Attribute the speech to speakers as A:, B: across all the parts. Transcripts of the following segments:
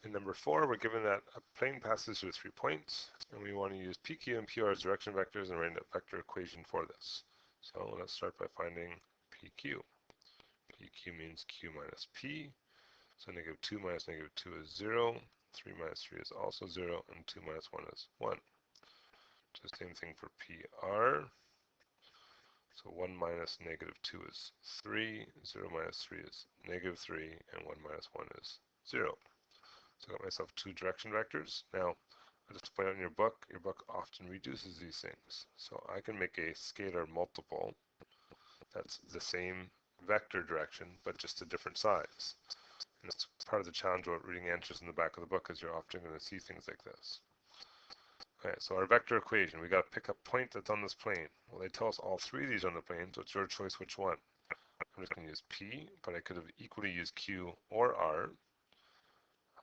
A: In number 4, we're given that a plane passes through 3 points, and we want to use PQ and PR as direction vectors and write a vector equation for this. So let's start by finding PQ. PQ means Q minus P. So negative 2 minus negative 2 is 0. 3 minus 3 is also 0, and 2 minus 1 is 1. Just same thing for PR. So 1 minus negative 2 is 3, 0 minus 3 is negative 3, and 1 minus 1 is 0. So I got myself 2 direction vectors. Now, just to point out in your book often reduces these things. So I can make a scalar multiple that's the same vector direction, but just a different size. And that's part of the challenge about reading answers in the back of the book, is you're often going to see things like this. Okay, so our vector equation, we got to pick a point that's on this plane. Well, they tell us all 3 of these are on the plane, so it's your choice which one. I'm just going to use P, but I could have equally used Q or R.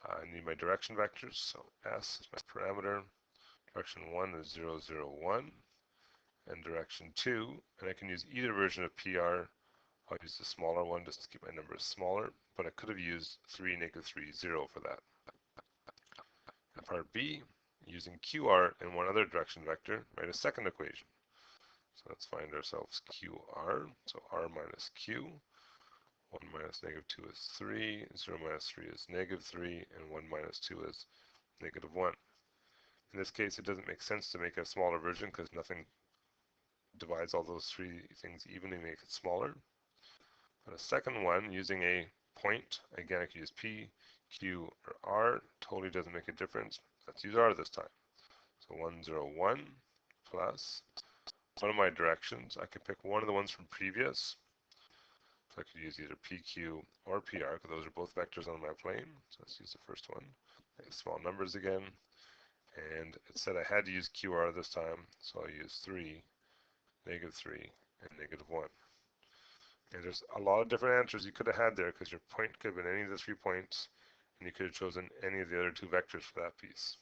A: I need my direction vectors, so S is my parameter. Direction 1 is 0, 0, 1, and direction 2, and I can use either version of PR. I'll use the smaller one just to keep my numbers smaller, but I could have used 3, negative 3, 0 for that. In part B, using QR and one other direction vector, write a second equation. So let's find ourselves QR, so R minus Q. 1 minus negative 2 is 3, 0 minus 3 is negative 3, and 1 minus 2 is negative 1. In this case, it doesn't make sense to make a smaller version because nothing divides all those 3 things evenly, make it smaller. But a second one, using a point, again I can use P, Q, or R, totally doesn't make a difference. Let's use R this time. So 1, 0, 1 plus one of my directions. I could pick one of the ones from previous. So I could use either PQ or PR, because those are both vectors on my plane. So let's use the first one. Small numbers again. And it said I had to use QR this time, so I'll use 3, negative 3, and negative 1. And there's a lot of different answers you could have had there, because your point could have been any of the 3 points, and you could have chosen any of the other 2 vectors for that piece.